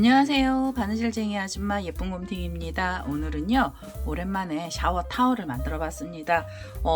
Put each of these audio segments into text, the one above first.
안녕하세요. 바느질쟁이 아줌마 예쁜 곰팅입니다. 오늘은요 오랜만에 샤워 타월을 만들어 봤습니다.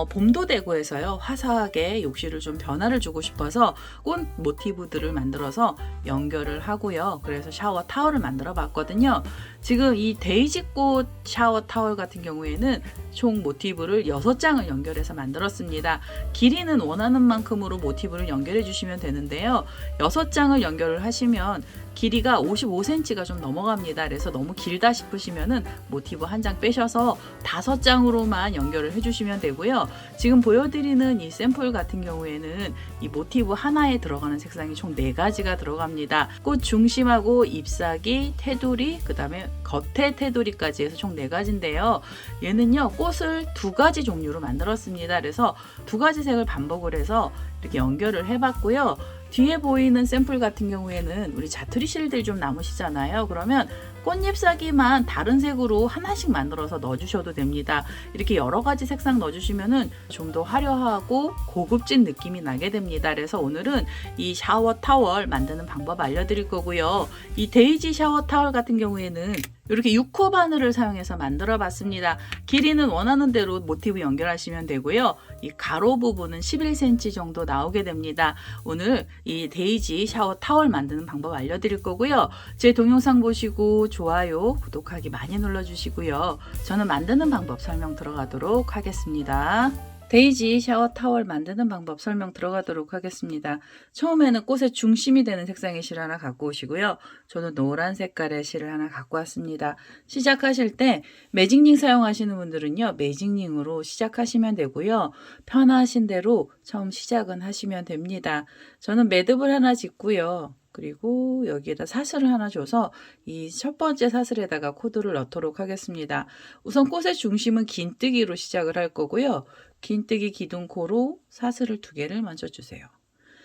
봄도 되고 해서요 화사하게 욕실을 좀 변화를 주고 싶어서 꽃 모티브들을 만들어서 연결을 하고요. 그래서 샤워 타월을 만들어 봤거든요. 지금 이 데이지꽃 샤워 타월 같은 경우에는 총 모티브를 6장을 연결해서 만들었습니다. 길이는 원하는 만큼으로 모티브를 연결해 주시면 되는데요. 6장을 연결을 하시면 길이가 55cm가 좀 넘어갑니다. 그래서 너무 길다 싶으시면은 모티브 한 장 빼셔서 5장으로만 연결을 해주시면 되고요. 지금 보여드리는 이 샘플 같은 경우에는 이 모티브 하나에 들어가는 색상이 총 4가지가 들어갑니다. 꽃 중심하고 잎사귀, 테두리, 그 다음에 겉에 테두리까지 해서 총 4가지인데요. 얘는요 꽃을 2가지 종류로 만들었습니다. 그래서 2가지 색을 반복을 해서 이렇게 연결을 해봤고요. 뒤에 보이는 샘플 같은 경우에는 우리 자투리 실들 좀 남으시잖아요. 그러면 꽃잎사귀만 다른 색으로 하나씩 만들어서 넣어주셔도 됩니다. 이렇게 여러 가지 색상 넣어주시면은 좀 더 화려하고 고급진 느낌이 나게 됩니다. 그래서 오늘은 이 샤워 타월 만드는 방법 알려드릴 거고요. 이 데이지 샤워 타월 같은 경우에는 이렇게 6호 바늘을 사용해서 만들어 봤습니다. 길이는 원하는 대로 모티브 연결하시면 되고요. 이 가로 부분은 11cm 정도 나오게 됩니다. 오늘 이 데이지 샤워 타월 만드는 방법 알려드릴 거고요. 제 동영상 보시고 좋아요, 구독하기 많이 눌러주시고요. 저는 만드는 방법 설명 들어가도록 하겠습니다. 데이지 샤워 타월 만드는 방법 설명 들어가도록 하겠습니다. 처음에는 꽃의 중심이 되는 색상의 실 하나 갖고 오시고요. 저는 노란 색깔의 실을 하나 갖고 왔습니다. 시작하실 때 매직링 사용하시는 분들은요. 매직링으로 시작하시면 되고요. 편하신 대로 처음 시작은 하시면 됩니다. 저는 매듭을 하나 짓고요. 그리고 여기에다 사슬을 하나 줘서 이 첫 번째 사슬에다가 코드를 넣도록 하겠습니다. 우선 꽃의 중심은 긴뜨기로 시작을 할 거고요. 긴뜨기 기둥코로 사슬을 2개를 먼저 주세요.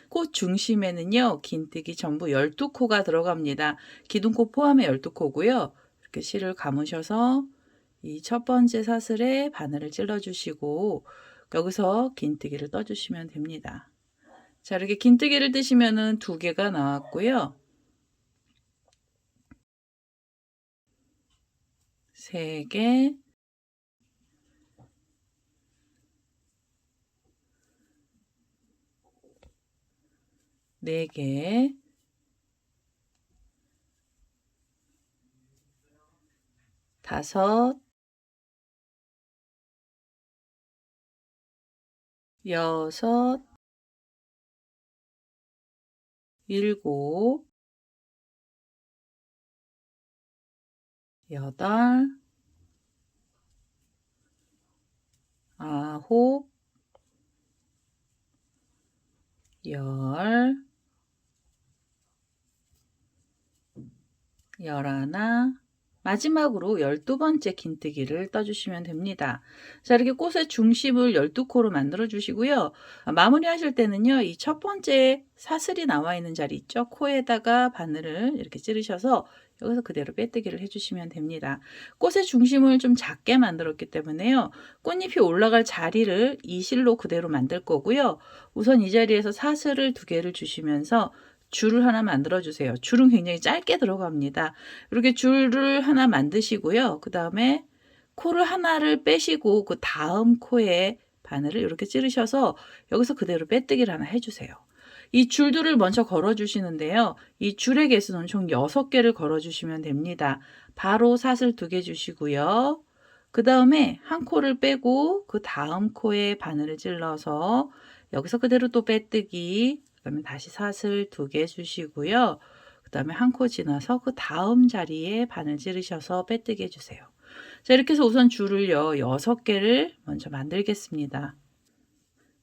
꽃 중심에는요. 긴뜨기 전부 12코가 들어갑니다. 기둥코 포함해 12코고요. 이렇게 실을 감으셔서 이 첫 번째 사슬에 바늘을 찔러 주시고 여기서 긴뜨기를 떠주시면 됩니다. 자, 이렇게 긴뜨기를 뜨시면은 2개가 나왔고요. 3개, 4개, 5, 6, 7, 8, 9, 10, 11, 마지막으로 12번째 긴뜨기를 떠주시면 됩니다. 자, 이렇게 꽃의 중심을 12코로 만들어 주시고요. 마무리 하실 때는요, 이 첫 번째 사슬이 나와 있는 자리 있죠? 코에다가 바늘을 이렇게 찌르셔서 여기서 그대로 빼뜨기를 해주시면 됩니다. 꽃의 중심을 좀 작게 만들었기 때문에요. 꽃잎이 올라갈 자리를 이 실로 그대로 만들 거고요. 우선 이 자리에서 사슬을 2개를 주시면서 줄을 하나 만들어 주세요. 줄은 굉장히 짧게 들어갑니다. 이렇게 줄을 하나 만드시고요. 그 다음에 코를 하나를 빼시고 그 다음 코에 바늘을 이렇게 찌르셔서 여기서 그대로 빼뜨기를 하나 해주세요. 이 줄들을 먼저 걸어 주시는데요. 이 줄의 개수는 총 6개를 걸어 주시면 됩니다. 바로 사슬 2개 주시고요. 그 다음에 한 코를 빼고 그 다음 코에 바늘을 찔러서 여기서 그대로 또 빼뜨기, 그다음에 다시 사슬 2개 주시고요. 그 다음에 한 코 지나서 그 다음 자리에 바늘 찌르셔서 빼뜨기 해주세요. 자, 이렇게 해서 우선 줄을요 6개를 먼저 만들겠습니다.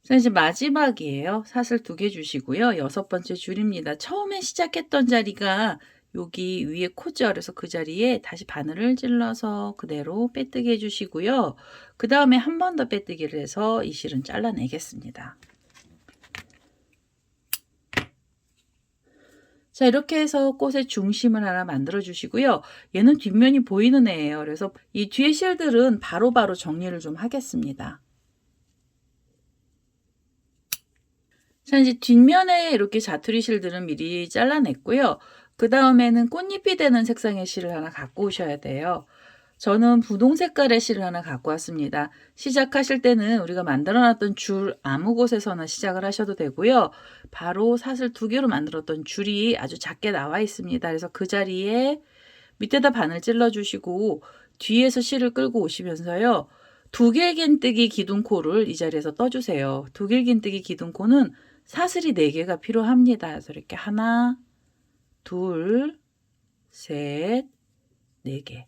자, 이제 마지막이에요. 사슬 2개 주시고요. 6번째 줄입니다. 처음에 시작했던 자리가 여기 위에 코죠. 그래서 그 자리에 다시 바늘을 찔러서 그대로 빼뜨기 해주시고요. 그 다음에 한 번 더 빼뜨기를 해서 이 실은 잘라내겠습니다. 자, 이렇게 해서 꽃의 중심을 하나 만들어 주시고요. 얘는 뒷면이 보이는 애예요. 그래서 이 뒤에 실들은 바로바로 정리를 좀 하겠습니다. 자, 이제 뒷면에 이렇게 자투리 실들은 미리 잘라냈고요. 그 다음에는 꽃잎이 되는 색상의 실을 하나 갖고 오셔야 돼요. 저는 분홍 색깔의 실을 하나 갖고 왔습니다. 시작하실 때는 우리가 만들어놨던 줄 아무 곳에서나 시작을 하셔도 되고요. 바로 사슬 2개로 만들었던 줄이 아주 작게 나와 있습니다. 그래서 그 자리에 밑에다 바늘 찔러주시고 뒤에서 실을 끌고 오시면서요. 두길긴뜨기 기둥코를 이 자리에서 떠주세요. 두길긴뜨기 기둥코는 사슬이 4개가 필요합니다. 그래서 이렇게 하나, 둘, 셋, 4개.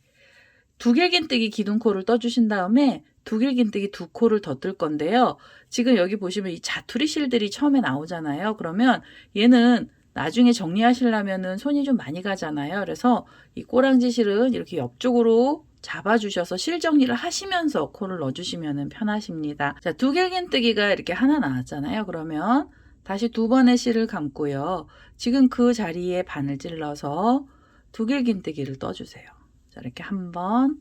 두길긴뜨기 기둥코를 떠주신 다음에 두길긴뜨기 2코를 더 뜰 건데요. 지금 여기 보시면 이 자투리 실들이 처음에 나오잖아요. 그러면 얘는 나중에 정리하시려면은 손이 좀 많이 가잖아요. 그래서 이 꼬랑지 실은 이렇게 옆쪽으로 잡아주셔서 실 정리를 하시면서 코를 넣어주시면 편하십니다. 자, 두길긴뜨기가 이렇게 하나 나왔잖아요. 그러면 다시 2번의 실을 감고요. 지금 그 자리에 바늘 찔러서 두길긴뜨기를 떠주세요. 자, 이렇게 1번,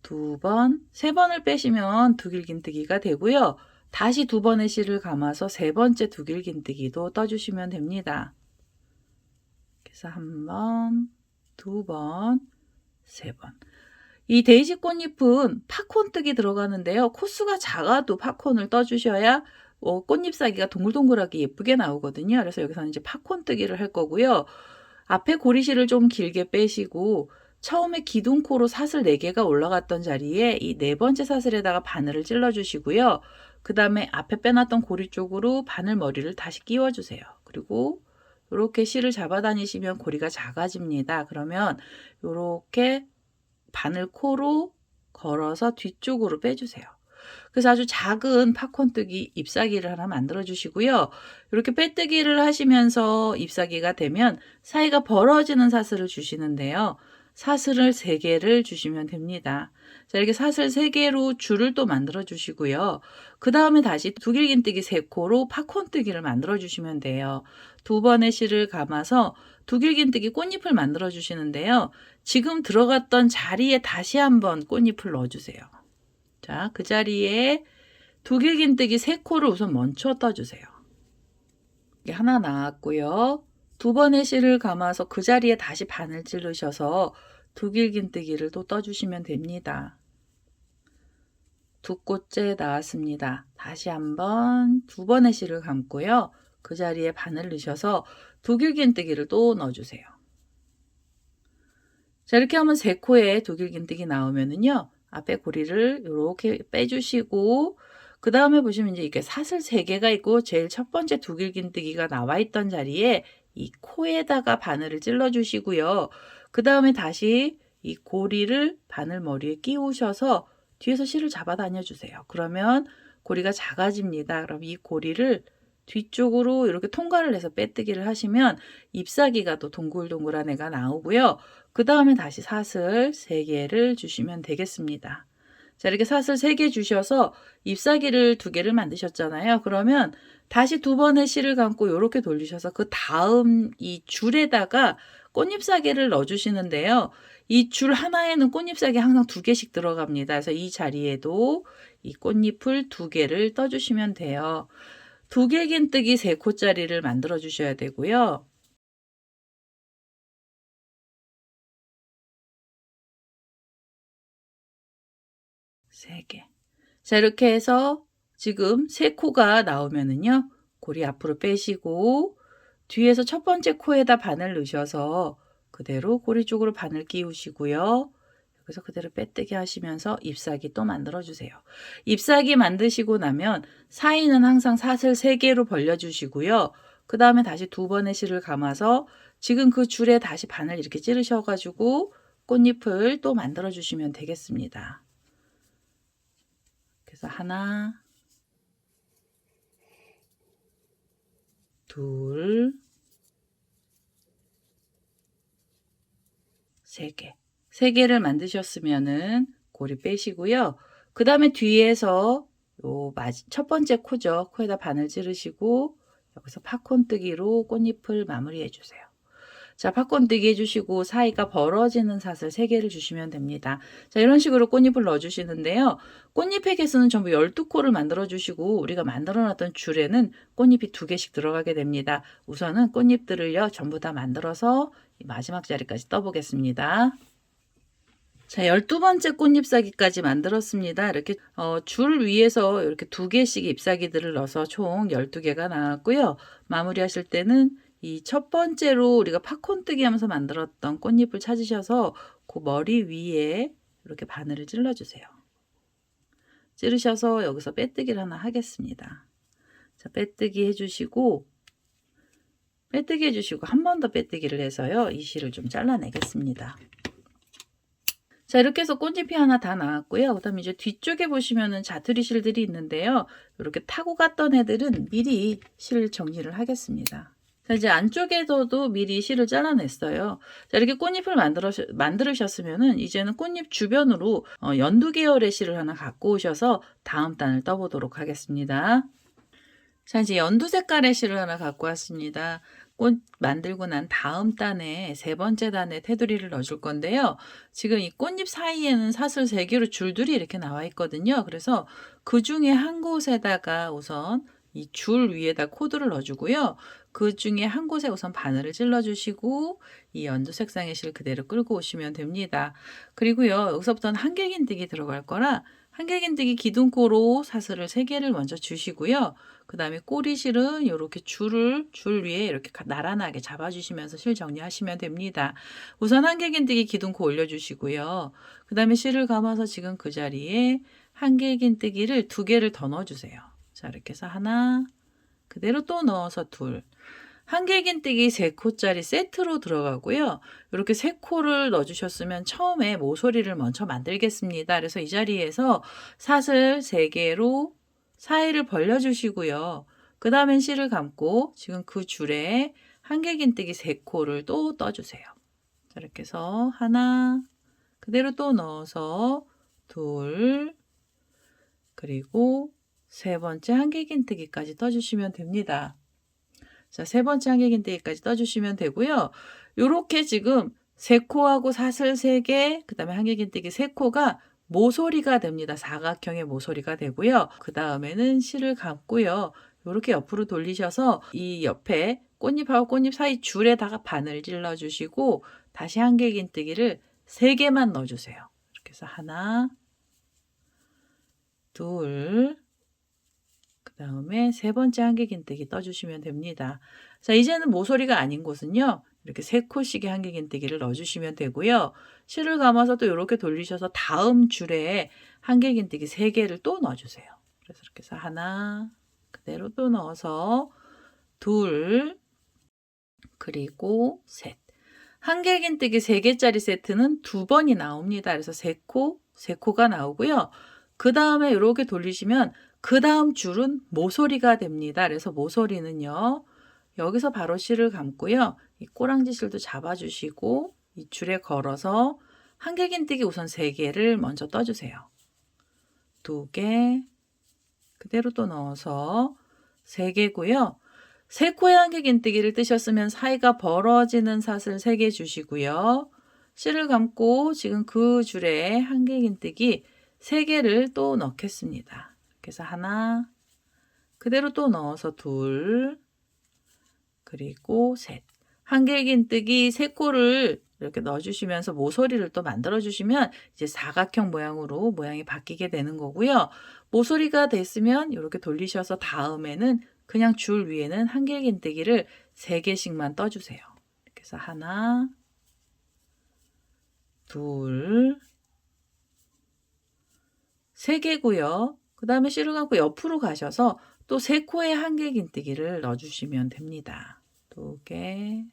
2번, 3번을 빼시면 두길긴뜨기가 되고요. 다시 2번의 실을 감아서 3번째 두길긴뜨기도 떠주시면 됩니다. 그래서 1번, 2번, 3번. 이 데이지 꽃잎은 팝콘뜨기 들어가는데요. 코수가 작아도 팝콘을 떠주셔야 꽃잎사기가 동글동글하게 예쁘게 나오거든요. 그래서 여기서는 이제 팝콘뜨기를 할 거고요. 앞에 고리실을 좀 길게 빼시고 처음에 기둥코로 사슬 4개가 올라갔던 자리에 이 4번째 사슬에다가 바늘을 찔러주시고요. 그 다음에 앞에 빼놨던 고리 쪽으로 바늘 머리를 다시 끼워주세요. 그리고 이렇게 실을 잡아 다니시면 고리가 작아집니다. 그러면 이렇게 바늘 코로 걸어서 뒤쪽으로 빼주세요. 그래서 아주 작은 팝콘뜨기 잎사귀를 하나 만들어 주시고요. 이렇게 빼뜨기를 하시면서 잎사귀가 되면 사이가 벌어지는 사슬을 주시는데요. 사슬을 3개를 주시면 됩니다. 자, 이렇게 사슬 3개로 줄을 또 만들어 주시고요. 그 다음에 다시 두길긴뜨기 3코로 팝콘뜨기를 만들어 주시면 돼요. 2번의 실을 감아서 두길긴뜨기 꽃잎을 만들어 주시는데요. 지금 들어갔던 자리에 다시 한번 꽃잎을 넣어 주세요. 자, 그 자리에 두길긴뜨기 3코를 우선 먼저 떠주세요. 이게 하나 나왔고요. 2번의 실을 감아서 그 자리에 다시 바늘 찌르셔서 두길긴뜨기를 또 떠주시면 됩니다. 2꽃째 나왔습니다. 다시 한번 2번의 실을 감고요. 그 자리에 바늘 넣으셔서 두길긴뜨기를 또 넣어주세요. 자, 이렇게 하면 3코에 두길긴뜨기 나오면은요. 앞에 고리를 이렇게 빼주시고 그 다음에 보시면 이제 이게 사슬 3개가 있고 제일 첫 번째 두길긴뜨기가 나와 있던 자리에 이 코에다가 바늘을 찔러 주시고요. 그 다음에 다시 이 고리를 바늘 머리에 끼우셔서 뒤에서 실을 잡아 다녀 주세요. 그러면 고리가 작아집니다. 그럼 이 고리를 뒤쪽으로 이렇게 통과를 해서 빼뜨기를 하시면 잎사귀가 또 동글동글한 애가 나오고요. 그 다음에 다시 사슬 3개를 주시면 되겠습니다. 자, 이렇게 사슬 3개 주셔서 잎사귀를 2개를 만드셨잖아요. 그러면 다시 2번의 실을 감고 이렇게 돌리셔서 그 다음 이 줄에다가 꽃잎사귀를 넣어주시는데요. 이 줄 하나에는 꽃잎사귀 항상 2개씩 들어갑니다. 그래서 이 자리에도 이 꽃잎을 2개를 떠주시면 돼요. 두길긴뜨기 3코짜리를 만들어 주셔야 되고요. 세 개. 자, 이렇게 해서 지금 3코가 나오면은요. 고리 앞으로 빼시고 뒤에서 첫 번째 코에다 바늘 넣으셔서 그대로 고리 쪽으로 바늘 끼우시고요. 여기서 그대로 빼뜨기 하시면서 잎사귀 또 만들어 주세요. 잎사귀 만드시고 나면 사이는 항상 사슬 3개로 벌려 주시고요. 그 다음에 다시 2번의 실을 감아서 지금 그 줄에 다시 바늘 이렇게 찌르셔 가지고 꽃잎을 또 만들어 주시면 되겠습니다. 그래서 하나, 둘, 3개. 3개를 만드셨으면은 고리 빼시고요. 그 다음에 뒤에서 첫 번째 코죠. 코에다 바늘 찌르시고 여기서 팝콘뜨기로 꽃잎을 마무리해 주세요. 자, 팝콘뜨기 해주시고 사이가 벌어지는 사슬 3개를 주시면 됩니다. 자, 이런 식으로 꽃잎을 넣어주시는데요. 꽃잎의 개수는 전부 12코를 만들어주시고 우리가 만들어놨던 줄에는 꽃잎이 2개씩 들어가게 됩니다. 우선은 꽃잎들을요 전부 다 만들어서 마지막 자리까지 떠보겠습니다. 자, 12번째 꽃잎사기까지 만들었습니다. 이렇게 줄 위에서 이렇게 2개씩 잎사기들을 넣어서 총 12개가 나왔고요. 마무리하실 때는 이 첫 번째로 우리가 팝콘뜨기 하면서 만들었던 꽃잎을 찾으셔서 그 머리 위에 이렇게 바늘을 찔러주세요. 찌르셔서 여기서 빼뜨기를 하나 하겠습니다. 자, 빼뜨기 해주시고 한 번 더 빼뜨기를 해서요. 이 실을 좀 잘라내겠습니다. 자, 이렇게 해서 꽃잎이 하나 다 나왔고요. 그 다음에 이제 뒤쪽에 보시면은 자투리 실들이 있는데요. 이렇게 타고 갔던 애들은 미리 실 정리를 하겠습니다. 자, 이제 안쪽에서도 미리 실을 잘라냈어요. 자, 이렇게 꽃잎을 만들으셨으면은 이제는 꽃잎 주변으로 연두 계열의 실을 하나 갖고 오셔서 다음 단을 떠보도록 하겠습니다. 자, 이제 연두 색깔의 실을 하나 갖고 왔습니다. 꽃 만들고 난 다음 단에 3번째 단에 테두리를 넣어줄 건데요. 지금 이 꽃잎 사이에는 사슬 3개로 줄들이 이렇게 나와 있거든요. 그래서 그 중에 한 곳에다가 우선 이 줄 위에다 코드를 넣어주고요. 그 중에 한 곳에 우선 바늘을 찔러주시고 이 연두 색상의 실 그대로 끌고 오시면 됩니다. 그리고요, 여기서부터는 한길긴뜨기 들어갈 거라 한길긴뜨기 기둥코로 사슬을 3개를 먼저 주시고요. 그 다음에 꼬리실은 이렇게 줄 위에 이렇게 나란하게 잡아주시면서 실 정리하시면 됩니다. 우선 한길긴뜨기 기둥코 올려주시고요. 그 다음에 실을 감아서 지금 그 자리에 한길긴뜨기를 2개를 더 넣어주세요. 자, 이렇게 해서 하나, 그대로 또 넣어서 둘. 한길긴뜨기 3코짜리 세트로 들어가고요. 이렇게 3코를 넣어주셨으면 처음에 모서리를 먼저 만들겠습니다. 그래서 이 자리에서 사슬 3개로 사이를 벌려주시고요. 그 다음엔 실을 감고 지금 그 줄에 한길긴뜨기 3코를 또 떠주세요. 자, 이렇게 해서 하나, 그대로 또 넣어서 둘, 그리고 3번째 한길긴뜨기까지 떠주시면 됩니다. 자, 3번째 한길긴뜨기까지 떠주시면 되고요. 요렇게 지금 3코하고 사슬 3개, 그 다음에 한길긴뜨기 3코가 모서리가 됩니다. 사각형의 모서리가 되고요. 그 다음에는 실을 감고요. 이렇게 옆으로 돌리셔서 이 옆에 꽃잎하고 꽃잎 사이 줄에다가 바늘 찔러주시고 다시 한길긴뜨기를 3개만 넣어주세요. 이렇게 해서 하나, 둘, 그 다음에 3번째 한길긴뜨기 떠주시면 됩니다. 자, 이제는 모서리가 아닌 곳은요. 이렇게 3코씩의 한길긴뜨기를 넣어주시면 되고요. 실을 감아서 또 이렇게 돌리셔서 다음 줄에 한길긴뜨기 3개를 또 넣어주세요. 그래서 이렇게 해서 하나, 그대로 또 넣어서 둘, 그리고 셋. 한길긴뜨기 3개짜리 세트는 2번이 나옵니다. 그래서 3코가 나오고요. 그 다음에 이렇게 돌리시면 그 다음 줄은 모서리가 됩니다. 그래서 모서리는요. 여기서 바로 실을 감고요. 이 꼬랑지 실도 잡아주시고 이 줄에 걸어서 한길긴뜨기 우선 3개를 먼저 떠주세요. 2개, 그대로 또 넣어서 3개고요. 3코의 한길긴뜨기를 뜨셨으면 사이가 벌어지는 사슬 3개 주시고요. 실을 감고 지금 그 줄에 한길긴뜨기 3개를 또 넣겠습니다. 그래서 하나, 그대로 또 넣어서 둘, 그리고 셋. 한길긴뜨기 3코를 이렇게 넣어주시면서 모서리를 또 만들어주시면 이제 사각형 모양으로 모양이 바뀌게 되는 거고요. 모서리가 됐으면 이렇게 돌리셔서 다음에는 그냥 줄 위에는 한길긴뜨기를 3개씩만 떠주세요. 이렇게 해서 하나, 둘, 3개고요. 그 다음에 실을 감고 옆으로 가셔서 또 3코의 한길긴뜨기를 넣어주시면 됩니다. 2개,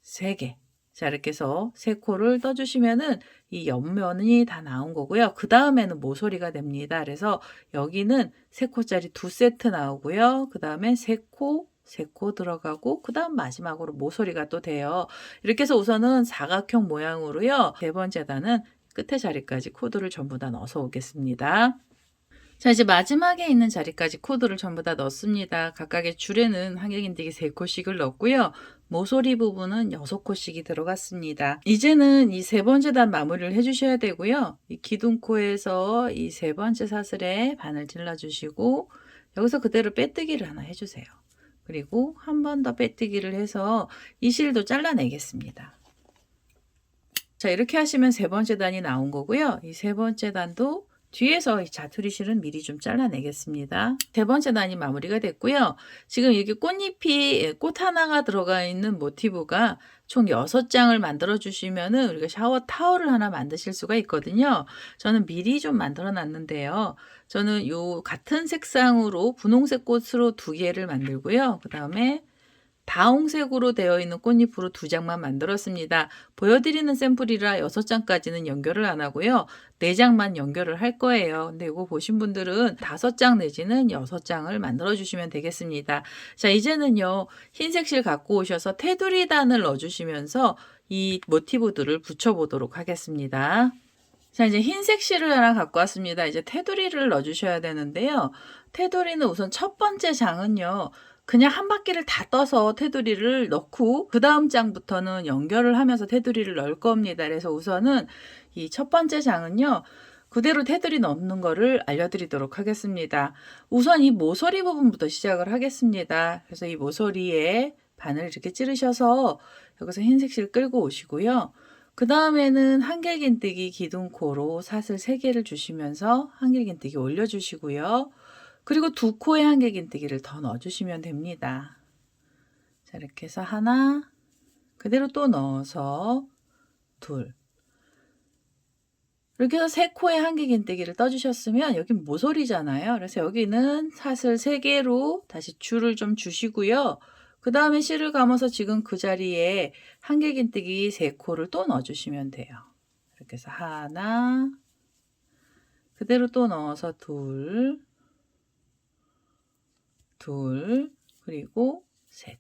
3개. 자, 이렇게 해서 3코를 떠주시면은 이 옆면이 다 나온 거고요. 그 다음에는 모서리가 됩니다. 그래서 여기는 3코짜리 2세트 나오고요. 그 다음에 3코 들어가고 그 다음 마지막으로 모서리가 또 돼요. 이렇게 해서 우선은 사각형 모양으로요. 3번째 단은 끝에 자리까지 코드를 전부 다 넣어서 오겠습니다. 자, 이제 마지막에 있는 자리까지 코드를 전부 다 넣습니다. 각각의 줄에는 한길긴뜨기 3코씩을 넣었고요. 모서리 부분은 6코씩이 들어갔습니다. 이제는 이 세 번째 단 마무리를 해주셔야 되고요. 이 기둥코에서 이 세 번째 사슬에 바늘 찔러주시고 여기서 그대로 빼뜨기를 하나 해주세요. 그리고 한 번 더 빼뜨기를 해서 이 실도 잘라내겠습니다. 자, 이렇게 하시면 세 번째 단이 나온 거고요. 이 세 번째 단도 뒤에서 이 자투리 실은 미리 좀 잘라내겠습니다. 세 번째 단이 마무리가 됐고요. 지금 이렇게 꽃잎이 꽃 하나가 들어가 있는 모티브가 총 6장을 만들어 주시면은 우리가 샤워 타월을 하나 만드실 수가 있거든요. 저는 미리 좀 만들어 놨는데요. 저는 요 같은 색상으로 분홍색 꽃으로 2개를 만들고요. 그 다음에 다홍색으로 되어 있는 꽃잎으로 2장만 만들었습니다. 보여드리는 샘플이라 6장까지는 연결을 안 하고요. 4장만 연결을 할 거예요. 근데 이거 보신 분들은 5장 내지는 6장을 만들어 주시면 되겠습니다. 자, 이제는요. 흰색 실 갖고 오셔서 테두리 단을 넣어주시면서 이 모티브들을 붙여보도록 하겠습니다. 자, 이제 흰색 실을 하나 갖고 왔습니다. 이제 테두리를 넣어주셔야 되는데요. 테두리는 우선 첫 번째 장은요. 그냥 한 바퀴를 다 떠서 테두리를 넣고 그 다음 장부터는 연결을 하면서 테두리를 넣을 겁니다. 그래서 우선은 이 첫 번째 장은요. 그대로 테두리 넣는 거를 알려드리도록 하겠습니다. 우선 이 모서리 부분부터 시작을 하겠습니다. 그래서 이 모서리에 바늘 이렇게 찌르셔서 여기서 흰색 실 끌고 오시고요. 그 다음에는 한길긴뜨기 기둥코로 사슬 3개를 주시면서 한길긴뜨기 올려주시고요. 그리고 2코의 한길긴뜨기를 더 넣어주시면 됩니다. 자, 이렇게 해서 하나, 그대로 또 넣어서 둘. 이렇게 해서 3코의 한길긴뜨기를 떠주셨으면 여긴 모서리잖아요. 그래서 여기는 사슬 3개로 다시 줄을 좀 주시고요. 그 다음에 실을 감아서 지금 그 자리에 한길긴뜨기 3코를 또 넣어주시면 돼요. 이렇게 해서 하나, 그대로 또 넣어서 둘, 그리고 셋.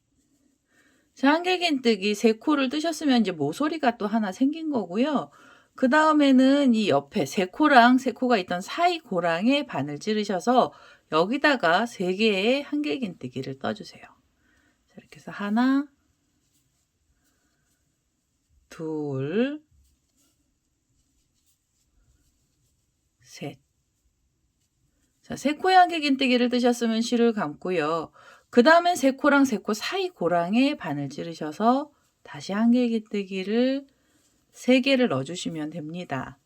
자, 한길긴뜨기 3코를 뜨셨으면 이제 모서리가 또 하나 생긴 거고요. 그 다음에는 이 옆에 3코랑 3코가 있던 사이 고랑에 바늘 찌르셔서 여기다가 3개의 한길긴뜨기를 떠주세요. 자, 이렇게 해서 하나, 둘, 셋. 자, 3코의 한길긴뜨기를 뜨셨으면 실을 감고요. 그 다음엔 3코랑 3코 사이 고랑에 바늘 찌르셔서 다시 한길긴뜨기를 3개를 넣어주시면 됩니다.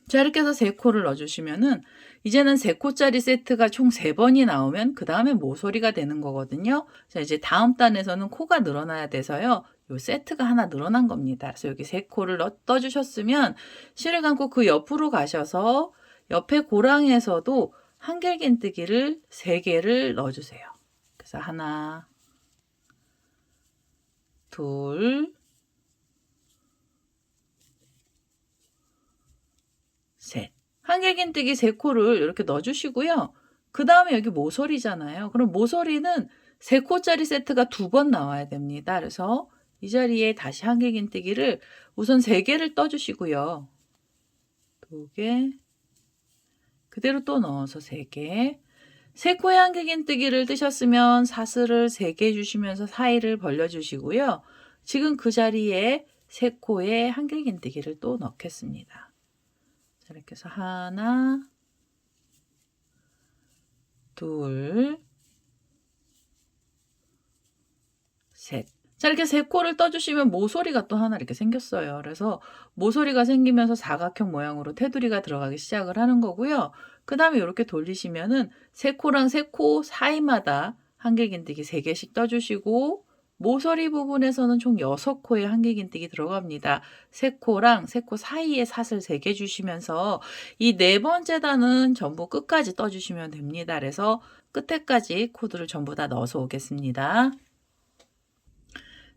자, 이렇게 해서 3코를 넣어주시면은 이제는 3코짜리 세트가 총 3번이 나오면 그 다음에 모서리가 되는 거거든요. 자, 이제 다음 단에서는 코가 늘어나야 돼서요. 요 세트가 하나 늘어난 겁니다. 그래서 여기 3코를 떠주셨으면 실을 감고 그 옆으로 가셔서 옆에 고랑에서도 한길긴뜨기를 3개를 넣어주세요. 그래서 하나, 둘, 셋. 한길긴뜨기 3코를 이렇게 넣어주시고요. 그 다음에 여기 모서리잖아요. 그럼 모서리는 3코짜리 세트가 2번 나와야 됩니다. 그래서 이 자리에 다시 한길긴뜨기를 우선 3개를 떠주시고요. 2개, 그대로 또 넣어서 3개. 3코의 한길긴뜨기를 뜨셨으면 사슬을 3개 주시면서 사이를 벌려주시고요. 지금 그 자리에 3코의 한길긴뜨기를 또 넣겠습니다. 자, 이렇게 해서 하나, 둘, 셋. 자, 이렇게 3코를 떠주시면 모서리가 또 하나 이렇게 생겼어요. 그래서 모서리가 생기면서 사각형 모양으로 테두리가 들어가기 시작을 하는 거고요. 그 다음에 이렇게 돌리시면은 3코랑 3코 사이마다 한길긴뜨기 3개씩 떠주시고 모서리 부분에서는 총 6코의 한길긴뜨기 들어갑니다. 3코랑 3코 사이에 사슬 3개 주시면서 이 4번째 단은 전부 끝까지 떠주시면 됩니다. 그래서 끝에까지 코드를 전부 다 넣어서 오겠습니다.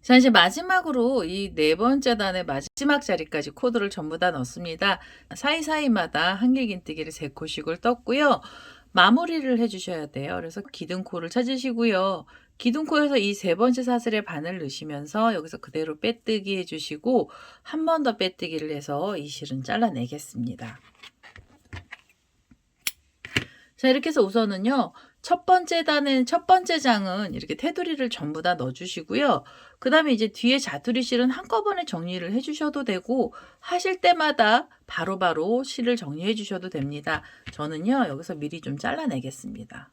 자, 이제 마지막으로 이 4번째 단의 마지막 자리까지 코드를 전부 다 넣습니다. 사이사이마다 한길긴뜨기를 3코씩을 떴고요. 마무리를 해주셔야 돼요. 그래서 기둥코를 찾으시고요. 기둥코에서 이 세 번째 사슬에 바늘 넣으시면서 여기서 그대로 빼뜨기 해주시고 한 번 더 빼뜨기를 해서 이 실은 잘라내겠습니다. 자, 이렇게 해서 우선은요, 첫 번째 장은 이렇게 테두리를 전부 다 넣어주시고요. 그 다음에 이제 뒤에 자투리 실은 한꺼번에 정리를 해주셔도 되고, 하실 때마다 바로바로 실을 정리해 주셔도 됩니다. 저는요, 여기서 미리 좀 잘라내겠습니다.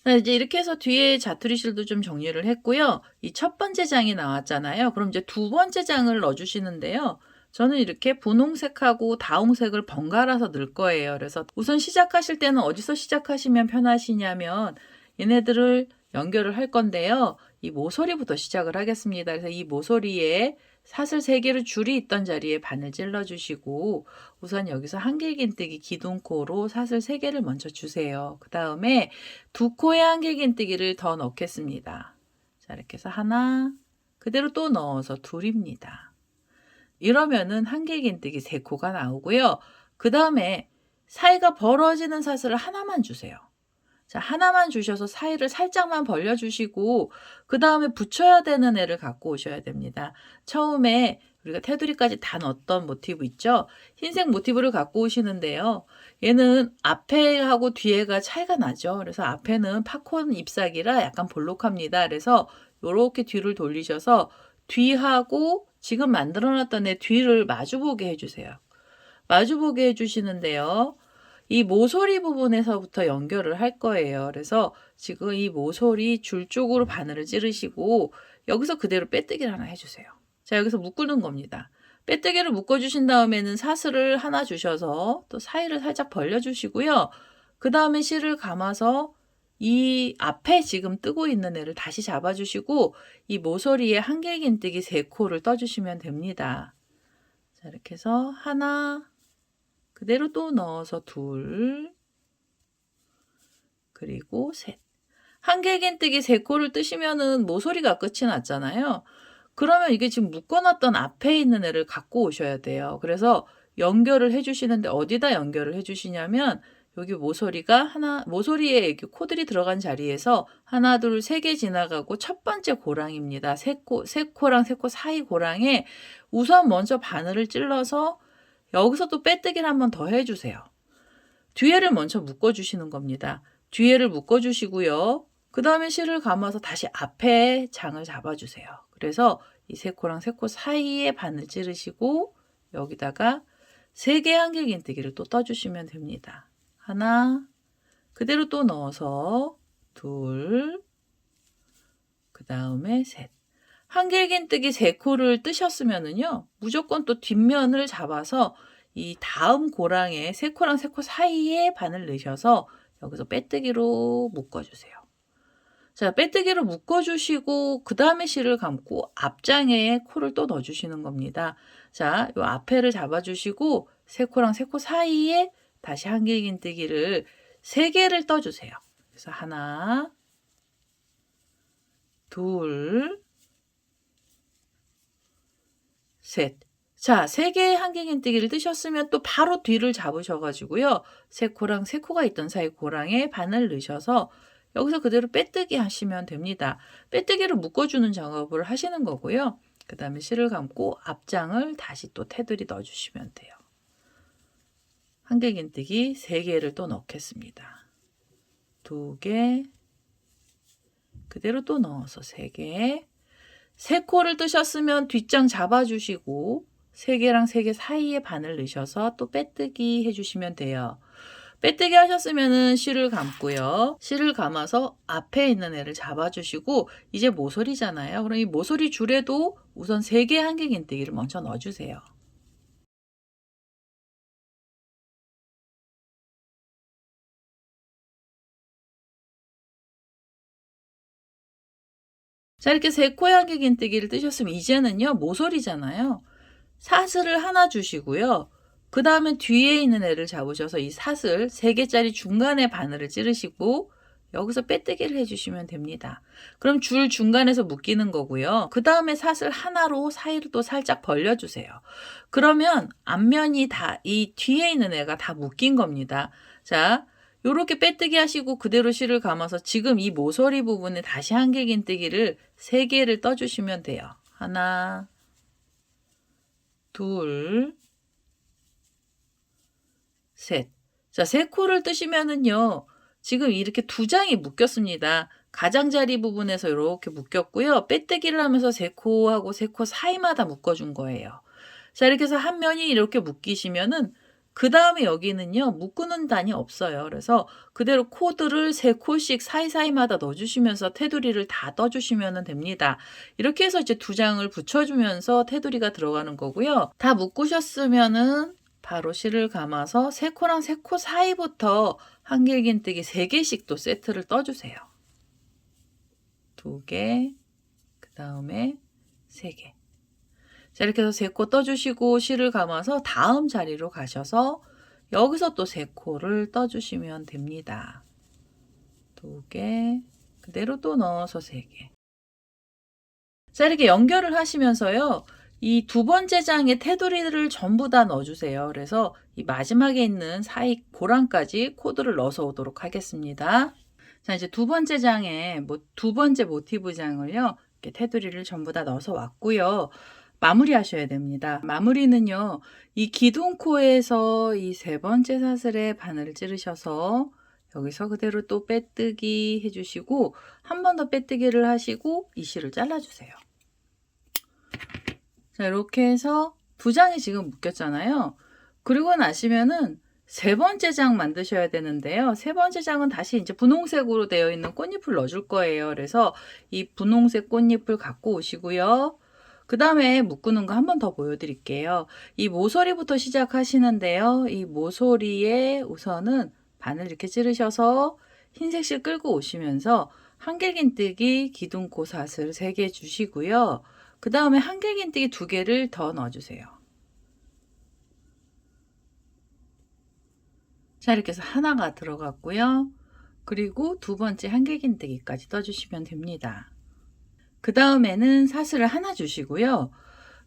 자, 이제 이렇게 해서 뒤에 자투리 실도 좀 정리를 했고요. 이 첫 번째 장이 나왔잖아요. 그럼 이제 두 번째 장을 넣어주시는데요. 저는 이렇게 분홍색하고 다홍색을 번갈아서 넣을 거예요. 그래서 우선 시작하실 때는 어디서 시작하시면 편하시냐면 얘네들을 연결을 할 건데요. 이 모서리부터 시작을 하겠습니다. 그래서 이 모서리에 사슬 3개를 줄이 있던 자리에 바늘 찔러 주시고 우선 여기서 한길긴뜨기 기둥코로 사슬 3개를 먼저 주세요. 그 다음에 두 코에 한길긴뜨기를 더 넣겠습니다. 자, 이렇게 해서 하나, 그대로 또 넣어서 둘입니다. 이러면은 한길긴뜨기 3코가 나오고요. 그 다음에 사이가 벌어지는 사슬을 하나만 주세요. 자, 하나만 주셔서 사이를 살짝만 벌려주시고 그 다음에 붙여야 되는 애를 갖고 오셔야 됩니다. 처음에 우리가 테두리까지 다 넣었던 모티브 있죠? 흰색 모티브를 갖고 오시는데요. 얘는 앞에하고 뒤에가 차이가 나죠. 그래서 앞에는 팝콘 잎사귀라 약간 볼록합니다. 그래서 이렇게 뒤를 돌리셔서 뒤하고 지금 만들어놨던 애 뒤를 마주보게 해주세요. 마주보게 해주시는데요. 이 모서리 부분에서부터 연결을 할 거예요. 그래서 지금 이 모서리 줄 쪽으로 바늘을 찌르시고 여기서 그대로 빼뜨기를 하나 해주세요. 자, 여기서 묶는 겁니다. 빼뜨기를 묶어주신 다음에는 사슬을 하나 주셔서 또 사이를 살짝 벌려주시고요. 그 다음에 실을 감아서 이 앞에 지금 뜨고 있는 애를 다시 잡아주시고 이 모서리에 한길긴뜨기 3코를 떠주시면 됩니다. 자, 이렇게 해서 하나, 그대로 또 넣어서 둘, 그리고 셋. 한길긴뜨기 3코를 뜨시면은 모서리가 끝이 났잖아요. 그러면 이게 지금 묶어놨던 앞에 있는 애를 갖고 오셔야 돼요. 그래서 연결을 해주시는데 어디다 연결을 해주시냐면 여기 모서리에 이렇게 코들이 들어간 자리에서 하나, 둘, 3개 지나가고 첫 번째 고랑입니다. 3코랑 3코 사이 고랑에 우선 먼저 바늘을 찔러서 여기서 또 빼뜨기를 한번 더 해주세요. 뒤에를 먼저 묶어주시는 겁니다. 뒤에를 묶어주시고요. 그 다음에 실을 감아서 다시 앞에 장을 잡아주세요. 그래서 이 3코랑 3코 사이에 바늘 찌르시고 여기다가 3개 한길긴뜨기를 또 떠주시면 됩니다. 하나, 그대로 또 넣어서 둘, 그 다음에 셋. 한길긴뜨기 3코를 뜨셨으면은요, 무조건 또 뒷면을 잡아서 이 다음 고랑에 3코랑 3코 사이에 바늘 넣으셔서 여기서 빼뜨기로 묶어주세요. 자, 빼뜨기로 묶어주시고 그 다음에 실을 감고 앞장에 코를 또 넣어주시는 겁니다. 자, 요 앞에를 잡아주시고 3코랑 3코 사이에 다시 한길긴뜨기를 3개를 떠주세요. 그래서 하나, 둘, 셋. 자, 3개의 한길긴뜨기를 뜨셨으면 또 바로 뒤를 잡으셔가지고요. 3코랑 3코가 있던 사이 고랑에 바늘 넣으셔서 여기서 그대로 빼뜨기 하시면 됩니다. 빼뜨기를 묶어주는 작업을 하시는 거고요. 그 다음에 실을 감고 앞장을 다시 또 테두리 넣어주시면 돼요. 한길긴뜨기 3개를 또 넣겠습니다. 2개, 그대로 또 넣어서 3개. 3코를 뜨셨으면 뒷장 잡아주시고 3개랑 3개 사이에 바늘 넣으셔서 또 빼뜨기 해주시면 돼요. 빼뜨기 하셨으면은 실을 감고요. 실을 감아서 앞에 있는 애를 잡아주시고 이제 모서리잖아요. 그럼 이 모서리 줄에도 우선 3개 한길긴뜨기를 먼저 넣어주세요. 자, 이렇게 3코의 한길긴뜨기를 뜨셨으면 이제는요, 모서리잖아요. 사슬을 하나 주시고요. 그 다음에 뒤에 있는 애를 잡으셔서 이 사슬 3개짜리 중간에 바늘을 찌르시고 여기서 빼뜨기를 해주시면 됩니다. 그럼 줄 중간에서 묶이는 거고요. 그 다음에 사슬 하나로 사이를 또 살짝 벌려주세요. 그러면 앞면이 다 이 뒤에 있는 애가 다 묶인 겁니다. 자, 요렇게 빼뜨기 하시고 그대로 실을 감아서 지금 이 모서리 부분에 다시 한길긴뜨기를 3개를 떠주시면 돼요. 하나, 둘, 셋. 자, 3코를 뜨시면은요. 지금 이렇게 2장이 묶였습니다. 가장자리 부분에서 이렇게 묶였고요. 빼뜨기를 하면서 3코하고 3코 사이마다 묶어준 거예요. 자, 이렇게 해서 한 면이 이렇게 묶이시면은 그 다음에 여기는요. 묶는 단이 없어요. 그래서 그대로 코드를 3코씩 사이사이마다 넣어주시면서 테두리를 다 떠주시면 됩니다. 이렇게 해서 이제 2장을 붙여주면서 테두리가 들어가는 거고요. 다 묶으셨으면은 바로 실을 감아서 3코랑 3코 사이부터 한길긴뜨기 3개씩 또 세트를 떠주세요. 2개, 그 다음에 3개. 자, 이렇게 해서 3코 떠주시고 실을 감아서 다음 자리로 가셔서 여기서 또 3코를 떠주시면 됩니다. 2개, 그대로 또 넣어서 3개. 자, 이렇게 연결을 하시면서요. 이 2번째 장에 테두리를 전부 다 넣어주세요. 그래서 이 마지막에 있는 사이 고랑까지 코드를 넣어서 오도록 하겠습니다. 자, 이제 2번째 장에 2번째 모티브 장을요. 이렇게 테두리를 전부 다 넣어서 왔고요. 마무리 하셔야 됩니다. 마무리는요. 이 기둥코에서 이 3번째 사슬에 바늘을 찌르셔서 여기서 그대로 또 빼뜨기 해주시고 한 번 더 빼뜨기를 하시고 이 실을 잘라주세요. 자, 이렇게 해서 2장이 지금 묶였잖아요. 그리고 나시면은 3번째 장 만드셔야 되는데요. 3번째 장은 다시 이제 분홍색으로 되어 있는 꽃잎을 넣어줄 거예요. 그래서 이 분홍색 꽃잎을 갖고 오시고요. 그 다음에 묶는 거 한 번 더 보여드릴게요. 이 모서리부터 시작하시는데요. 이 모서리에 우선은 바늘 이렇게 찌르셔서 흰색 실 끌고 오시면서 한길긴뜨기 기둥코 사슬 3개 주시고요. 그 다음에 한길긴뜨기 2개를 더 넣어주세요. 자, 이렇게 해서 하나가 들어갔고요. 그리고 2번째 한길긴뜨기까지 떠주시면 됩니다. 그 다음에는 사슬을 하나 주시고요.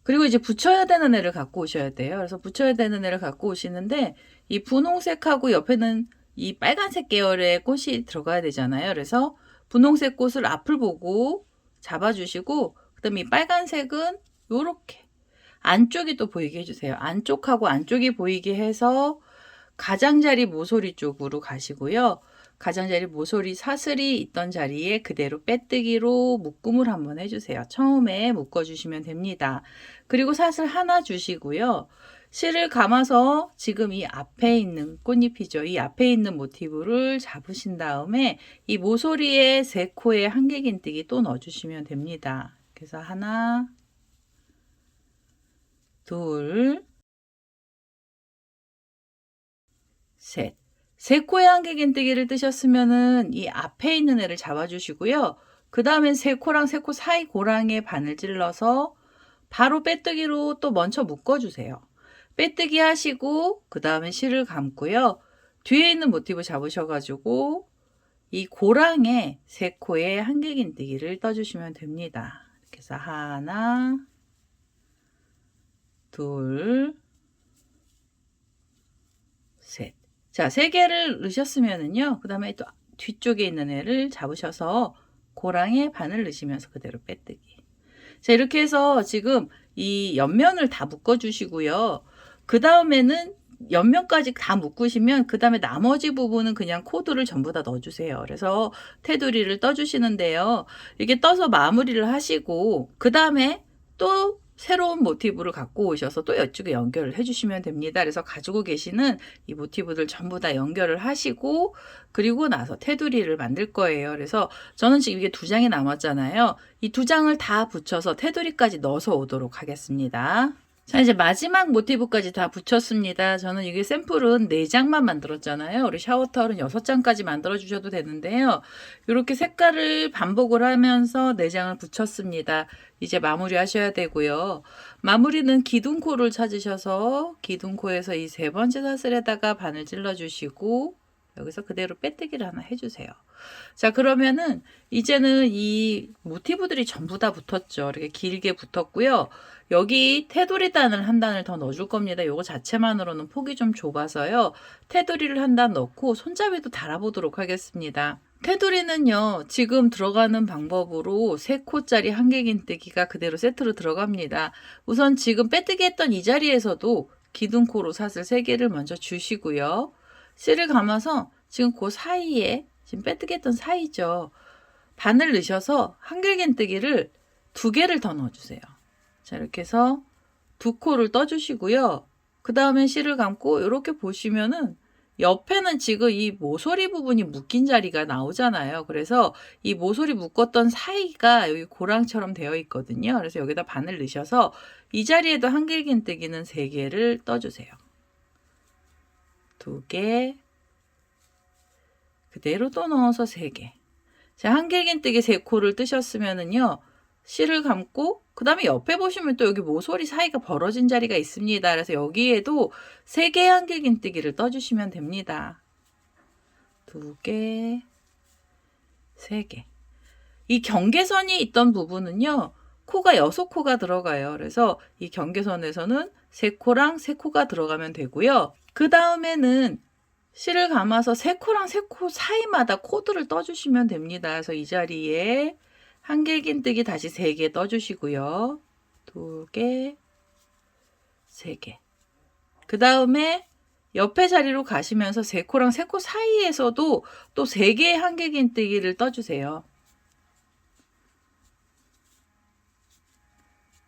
그리고 이제 붙여야 되는 애를 갖고 오셔야 돼요. 그래서 붙여야 되는 애를 갖고 오시는데 이 분홍색하고 옆에는 이 빨간색 계열의 꽃이 들어가야 되잖아요. 그래서 분홍색 꽃을 앞을 보고 잡아주시고 그 다음에 이 빨간색은 요렇게 안쪽이 또 보이게 해주세요. 안쪽하고 안쪽이 보이게 해서 가장자리 모서리 쪽으로 가시고요. 가장자리 모서리 사슬이 있던 자리에 그대로 빼뜨기로 묶음을 한번 해주세요. 처음에 묶어주시면 됩니다. 그리고 사슬 하나 주시고요. 실을 감아서 지금 이 앞에 있는 꽃잎이죠. 이 앞에 있는 모티브를 잡으신 다음에 이 모서리에 3코에 한길긴뜨기 또 넣어주시면 됩니다. 그래서 하나, 둘, 셋. 3코의 한길긴뜨기를 뜨셨으면은 이 앞에 있는 애를 잡아주시고요. 그 다음엔 3코랑 3코 사이 고랑에 바늘 찔러서 바로 빼뜨기로 또 먼저 묶어주세요. 빼뜨기 하시고 그 다음에 실을 감고요. 뒤에 있는 모티브 잡으셔가지고 이 고랑에 3코의 한길긴뜨기를 떠주시면 됩니다. 이렇게 해서 하나, 둘, 셋. 자, 3개를 넣으셨으면은요. 그 다음에 또 뒤쪽에 있는 애를 잡으셔서 고랑에 바늘 넣으시면서 그대로 빼뜨기. 자, 이렇게 해서 지금 이 옆면을 다 묶어 주시고요. 그 다음에는 옆면까지 다 묶으시면 그 다음에 나머지 부분은 그냥 코드를 전부 다 넣어주세요. 그래서 테두리를 떠주시는데요. 이게 떠서 마무리를 하시고 그 다음에 또 새로운 모티브를 갖고 오셔서 또 이쪽에 연결을 해주시면 됩니다. 그래서 가지고 계시는 이 모티브들 전부 다 연결을 하시고 그리고 나서 테두리를 만들 거예요. 그래서 저는 지금 이게 2장이 남았잖아요. 이 2장을 다 붙여서 테두리까지 넣어서 오도록 하겠습니다. 자, 이제 마지막 모티브까지 다 붙였습니다. 저는 이게 샘플은 4장만 만들었잖아요. 우리 샤워타월은 6장까지 만들어 주셔도 되는데요. 이렇게 색깔을 반복을 하면서 4장을 붙였습니다. 이제 마무리 하셔야 되고요. 마무리는 기둥코를 찾으셔서 기둥코에서 이 3번째 사슬에다가 바늘 찔러 주시고 여기서 그대로 빼뜨기를 하나 해주세요. 자, 그러면은 이제는 이 모티브들이 전부 다 붙었죠. 이렇게 길게 붙었고요. 여기 테두리 단을 한 단을 더 넣어줄 겁니다. 요거 자체만으로는 폭이 좀 좁아서요. 테두리를 한 단 넣고 손잡이도 달아보도록 하겠습니다. 테두리는요, 지금 들어가는 방법으로 3코짜리 한길긴뜨기가 그대로 세트로 들어갑니다. 우선 지금 빼뜨기 했던 이 자리에서도 기둥코로 사슬 3개를 먼저 주시고요. 실을 감아서 지금 그 사이에 지금 빼뜨기 했던 사이죠. 바늘 넣으셔서 한길긴뜨기를 2개를 더 넣어주세요. 자, 이렇게 해서 2코를 떠주시고요. 그 다음에 실을 감고 이렇게 보시면은 옆에는 지금 이 모서리 부분이 묶인 자리가 나오잖아요. 그래서 이 모서리 묶었던 사이가 여기 고랑처럼 되어 있거든요. 그래서 여기다 바늘 넣으셔서 이 자리에도 한길긴뜨기는 3개를 떠주세요. 2개, 그대로 또 넣어서 3개. 자, 한길긴뜨기 3코를 뜨셨으면은요, 실을 감고 그 다음에 옆에 보시면 또 여기 모서리 사이가 벌어진 자리가 있습니다. 그래서 여기에도 3개의 한길긴뜨기를 떠주시면 됩니다. 2개, 3개. 이 경계선이 있던 부분은요, 코가 6코가 들어가요. 그래서 이 경계선에서는 3코랑 3코가 들어가면 되고요. 그 다음에는 실을 감아서 3코랑 3코 사이마다 코드를 떠주시면 됩니다. 그래서 이 자리에 한길긴뜨기 다시 3개 떠주시고요. 2개, 3개. 그 다음에 옆에 자리로 가시면서 3코랑 3코 사이에서도 또 3개의 한길긴뜨기를 떠주세요.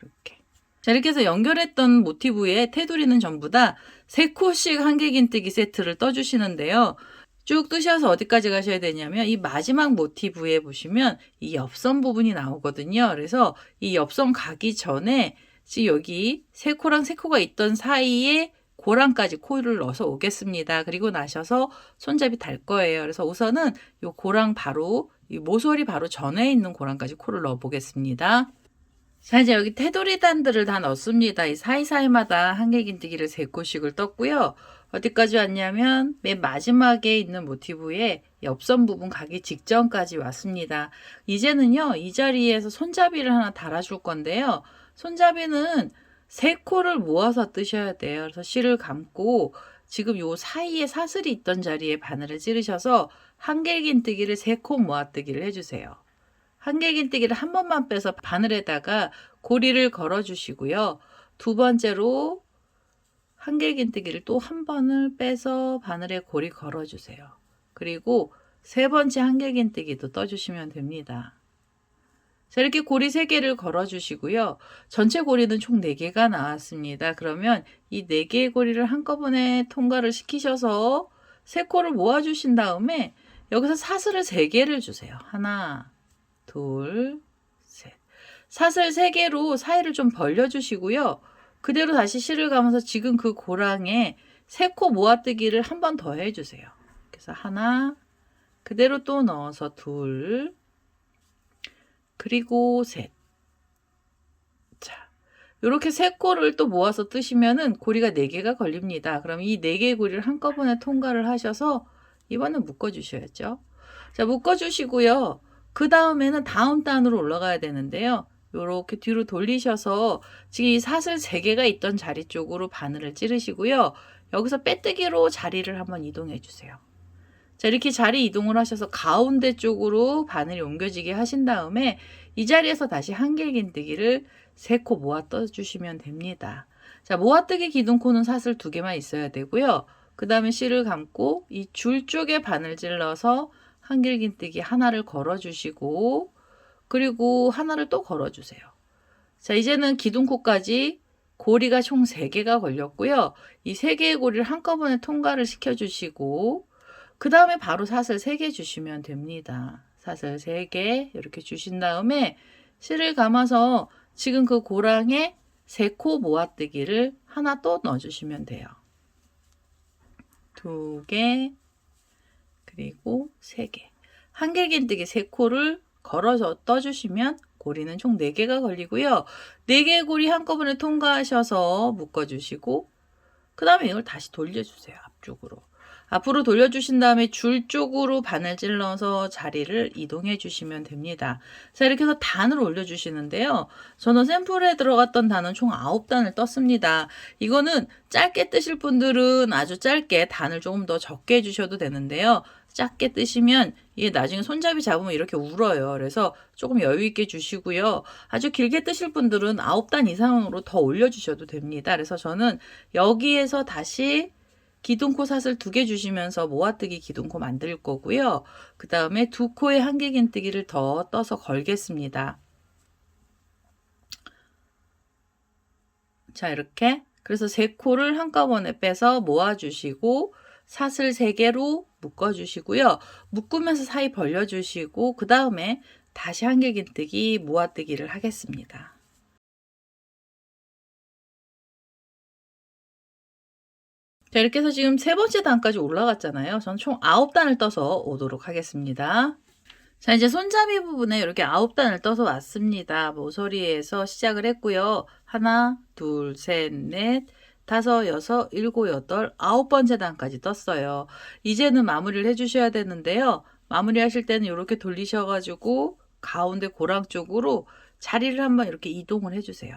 이렇게. 자, 이렇게 해서 연결했던 모티브의 테두리는 전부 다 3코씩 한길긴뜨기 세트를 떠주시는데요. 쭉 뜨셔서 어디까지 가셔야 되냐면 이 마지막 모티브에 보시면 이 옆선 부분이 나오거든요. 그래서 이 옆선 가기 전에 지금 여기 3코랑 3코가 있던 사이에 고랑까지 코를 넣어서 오겠습니다. 그리고 나셔서 손잡이 달 거예요. 그래서 우선은 이 고랑 바로 이 모서리 바로 전에 있는 고랑까지 코를 넣어 보겠습니다. 자, 이제 여기 테두리 단들을 다 넣습니다. 이 사이사이마다 한길긴뜨기를 3코씩을 떴고요. 어디까지 왔냐면 맨 마지막에 있는 모티브에 옆선 부분 가기 직전까지 왔습니다. 이제는요, 이 자리에서 손잡이를 하나 달아줄 건데요. 손잡이는 3코를 모아서 뜨셔야 돼요. 그래서 실을 감고 지금 요 사이에 사슬이 있던 자리에 바늘을 찌르셔서 한길긴뜨기를 3코 모아뜨기를 해주세요. 한길긴뜨기를 한 번만 빼서 바늘에다가 고리를 걸어 주시고요. 2번째로 한길긴뜨기를 또 한 번을 빼서 바늘에 고리 걸어 주세요. 그리고 3번째 한길긴뜨기도 떠주시면 됩니다. 자, 이렇게 고리 3개를 걸어 주시고요. 전체 고리는 총 4개가 나왔습니다. 그러면 이 4개의 고리를 한꺼번에 통과를 시키셔서 3코를 모아 주신 다음에 여기서 사슬을 3개를 주세요. 하나, 둘, 셋. 사슬 3개로 사이를 좀 벌려 주시고요. 그대로 다시 실을 감아서 지금 그 고랑에 3코 모아뜨기를 한 번 더 해주세요. 그래서 하나, 그대로 또 넣어서 둘, 그리고 셋. 자, 이렇게 3코를 또 모아서 뜨시면은 고리가 4개가 걸립니다. 그럼 이 4개의 고리를 한꺼번에 통과를 하셔서 이번엔 묶어주셔야죠. 자, 묶어주시고요. 그 다음에는 다음 단으로 올라가야 되는데요. 이렇게 뒤로 돌리셔서 지금 이 사슬 3개가 있던 자리 쪽으로 바늘을 찌르시고요. 여기서 빼뜨기로 자리를 한번 이동해 주세요. 자, 이렇게 자리 이동을 하셔서 가운데 쪽으로 바늘이 옮겨지게 하신 다음에 이 자리에서 다시 한길긴뜨기를 3코 모아 떠주시면 됩니다. 자, 모아뜨기 기둥코는 사슬 2개만 있어야 되고요. 그 다음에 실을 감고 이 줄 쪽에 바늘 찔러서 한길긴뜨기 하나를 걸어주시고 그리고 하나를 또 걸어주세요. 자, 이제는 기둥코까지 고리가 총 3개가 걸렸고요. 이 3개의 고리를 한꺼번에 통과를 시켜주시고 그 다음에 바로 사슬 3개 주시면 됩니다. 사슬 3개 이렇게 주신 다음에 실을 감아서 지금 그 고랑에 3코 모아뜨기를 하나 또 넣어주시면 돼요. 2개 그리고 3개. 한길긴뜨기 3코를 걸어서 떠주시면 고리는 총 4개가 걸리고요. 4개의 고리 한꺼번에 통과하셔서 묶어주시고 그 다음에 이걸 다시 돌려주세요. 앞쪽으로. 앞으로 돌려주신 다음에 줄 쪽으로 바늘 찔러서 자리를 이동해 주시면 됩니다. 자, 이렇게 해서 단을 올려주시는데요. 저는 샘플에 들어갔던 단은 총 9단을 떴습니다. 이거는 짧게 뜨실 분들은 아주 짧게 단을 조금 더 적게 해주셔도 되는데요. 작게 뜨시면 이게 나중에 손잡이 잡으면 이렇게 울어요. 그래서 조금 여유 있게 주시고요. 아주 길게 뜨실 분들은 9단 이상으로 더 올려주셔도 됩니다. 그래서 저는 여기에서 다시 기둥코 사슬 2개 주시면서 모아뜨기 기둥코 만들 거고요. 그 다음에 2코에 한길긴뜨기를 더 떠서 걸겠습니다. 자, 이렇게 그래서 3코를 한꺼번에 빼서 모아주시고 사슬 3개로 묶어주시고요. 묶으면서 사이 벌려주시고 그 다음에 다시 한길긴뜨기 모아뜨기를 하겠습니다. 자, 이렇게 해서 지금 3번째 단까지 올라갔잖아요. 전 총 9단을 떠서 오도록 하겠습니다. 자, 이제 손잡이 부분에 이렇게 9단을 떠서 왔습니다. 모서리에서 시작을 했고요. 하나, 둘, 셋, 넷, 다섯, 여섯, 일곱, 여덟, 9번째 단까지 떴어요. 이제는 마무리를 해주셔야 되는데요. 마무리 하실 때는 이렇게 돌리셔가지고 가운데 고랑 쪽으로 자리를 한번 이렇게 이동을 해주세요.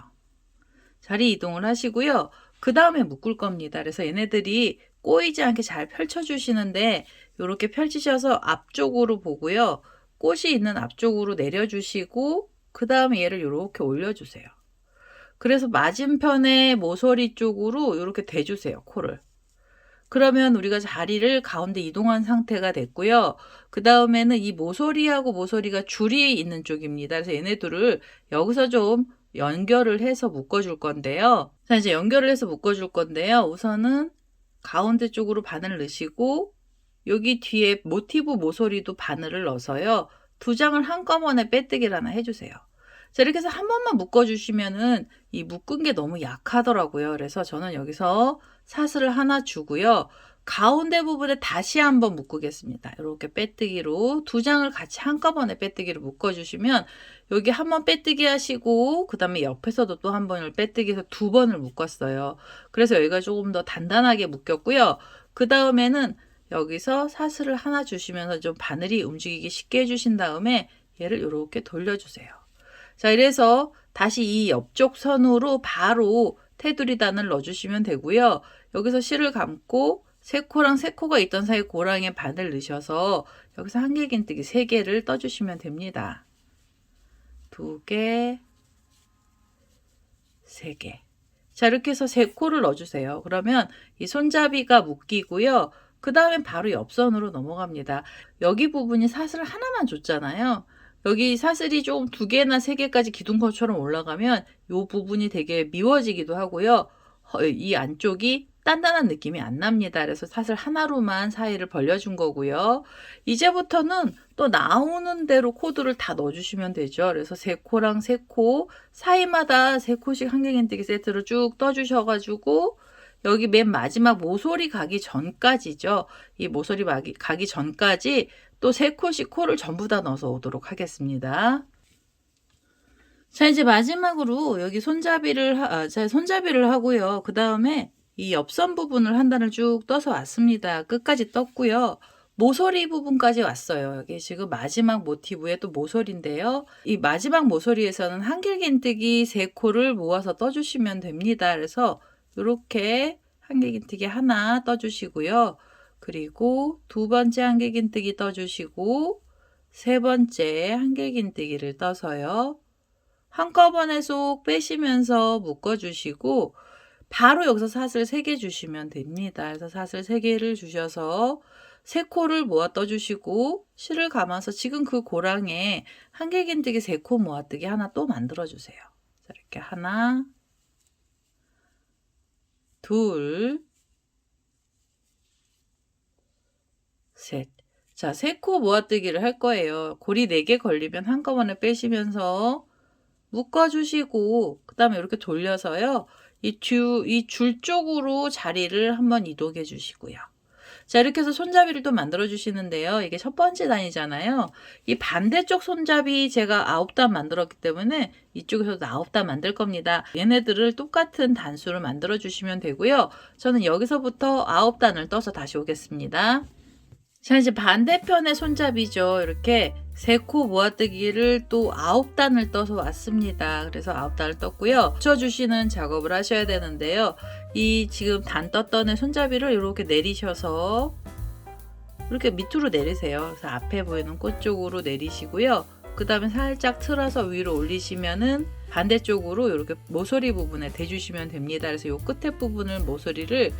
자리 이동을 하시고요. 그 다음에 묶을 겁니다. 그래서 얘네들이 꼬이지 않게 잘 펼쳐주시는데 이렇게 펼치셔서 앞쪽으로 보고요. 꽃이 있는 앞쪽으로 내려주시고 그 다음에 얘를 이렇게 올려주세요. 그래서 맞은편에 모서리 쪽으로 이렇게 대주세요. 코를. 그러면 우리가 자리를 가운데 이동한 상태가 됐고요. 그 다음에는 이 모서리하고 모서리가 줄이 있는 쪽입니다. 그래서 얘네들을 여기서 좀 연결을 해서 묶어줄 건데요. 자, 이제 연결을 해서 묶어줄 건데요. 우선은 가운데 쪽으로 바늘을 넣으시고 여기 뒤에 모티브 모서리도 바늘을 넣어서요. 2장을 한꺼번에 빼뜨기를 하나 해주세요. 자, 이렇게 해서 한 번만 묶어주시면은 이 묶은 게 너무 약하더라고요. 그래서 저는 여기서 사슬을 하나 주고요. 가운데 부분에 다시 한번 묶겠습니다. 이렇게 빼뜨기로 2장을 같이 한꺼번에 빼뜨기로 묶어주시면 여기 한번 빼뜨기 하시고 그 다음에 옆에서도 또 한 번을 빼뜨기해서 2번을 묶었어요. 그래서 여기가 조금 더 단단하게 묶였고요. 그 다음에는 여기서 사슬을 하나 주시면서 좀 바늘이 움직이기 쉽게 해주신 다음에 얘를 이렇게 돌려주세요. 자, 이래서 다시 이 옆쪽 선으로 바로 테두리단을 넣어주시면 되고요. 여기서 실을 감고 3코랑 3코가 있던 사이 고랑에 바늘 넣으셔서 여기서 한길긴뜨기 3개를 떠주시면 됩니다. 2개, 3개. 자, 이렇게 해서 3코를 넣어주세요. 그러면 이 손잡이가 묶이고요. 그 다음에 바로 옆선으로 넘어갑니다. 여기 부분이 사슬 하나만 줬잖아요. 여기 사슬이 조금 2개나 3개까지 기둥코처럼 올라가면 이 부분이 되게 미워지기도 하고요. 이 안쪽이 단단한 느낌이 안 납니다. 그래서 사슬 하나로만 사이를 벌려준 거고요. 이제부터는 또 나오는 대로 코드를 다 넣어주시면 되죠. 그래서 3코랑 3코 사이마다 3코씩 한길긴뜨기 세트를 쭉 떠주셔가지고 여기 맨 마지막 모서리 가기 전까지죠. 이 모서리 가기 전까지 또 3코씩 코를 전부 다 넣어서 오도록 하겠습니다. 자, 이제 마지막으로 여기 손잡이를 하고요. 그 다음에 이 옆선 부분을 한 단을 쭉 떠서 왔습니다. 끝까지 떴고요. 모서리 부분까지 왔어요. 여기 지금 마지막 모티브의 또 모서리인데요. 이 마지막 모서리에서는 한길긴뜨기 3코를 모아서 떠주시면 됩니다. 그래서 이렇게 한길긴뜨기 하나 떠주시고요. 그리고 2번째 한길긴뜨기 떠주시고 3번째 한길긴뜨기를 떠서요. 한꺼번에 쏙 빼시면서 묶어주시고 바로 여기서 사슬 3개 주시면 됩니다. 그래서 사슬 3개를 주셔서 3코를 모아 떠주시고 실을 감아서 지금 그 고랑에 한길긴뜨기 3코 모아뜨기 하나 또 만들어주세요. 자, 이렇게 하나, 둘, 셋. 자, 3코 모아뜨기를 할 거예요. 고리 4개 걸리면 한꺼번에 빼시면서 묶어주시고 그 다음에 이렇게 돌려서요. 이 줄 쪽으로 자리를 한번 이동해 주시고요. 자, 이렇게 해서 손잡이를 또 만들어 주시는데요. 이게 첫 번째 단이잖아요. 이 반대쪽 손잡이 제가 9단 만들었기 때문에 이쪽에서도 9단 만들 겁니다. 얘네들을 똑같은 단수를 만들어 주시면 되고요. 저는 여기서부터 9단을 떠서 다시 오겠습니다. 자, 이제 반대편의 손잡이죠. 이렇게 3코 모아뜨기를 또 9단을 떠서 왔습니다. 그래서 9단을 떴고요. 붙여주시는 작업을 하셔야 되는데요. 이 지금 단 떴던 애 손잡이를 이렇게 내리셔서 이렇게 밑으로 내리세요. 그래서 앞에 보이는 꽃 쪽으로 내리시고요. 그 다음에 살짝 틀어서 위로 올리시면은 반대쪽으로 이렇게 모서리 부분에 대주시면 됩니다. 그래서 이 끝에 부분을 모서리를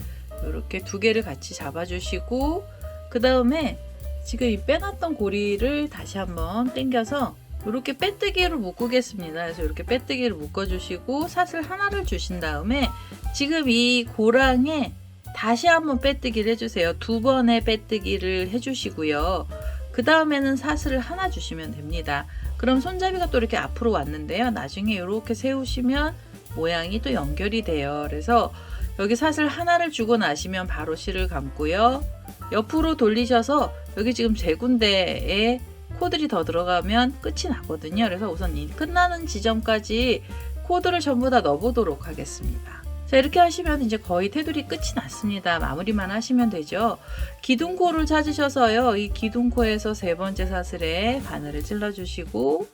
이렇게 2개를 같이 잡아주시고 그 다음에 지금 이 빼놨던 고리를 다시 한번 당겨서 이렇게 빼뜨기로 묶겠습니다. 그래서 이렇게 빼뜨기를 묶어주시고 사슬 하나를 주신 다음에 지금 이 고랑에 다시 한번 빼뜨기를 해주세요. 2번의 빼뜨기를 해주시고요. 그 다음에는 사슬을 하나 주시면 됩니다. 그럼 손잡이가 또 이렇게 앞으로 왔는데요. 나중에 이렇게 세우시면 모양이 또 연결이 돼요. 그래서 여기 사슬 하나를 주고 나시면 바로 실을 감고요. 옆으로 돌리셔서 여기 지금 3군데에 코들이 더 들어가면 끝이 나거든요. 그래서 우선 이 끝나는 지점까지 코드를 전부 다 넣어보도록 하겠습니다. 자, 이렇게 하시면 이제 거의 테두리 끝이 났습니다. 마무리만 하시면 되죠. 기둥코를 찾으셔서요. 이 기둥코에서 3번째 사슬에 바늘을 찔러주시고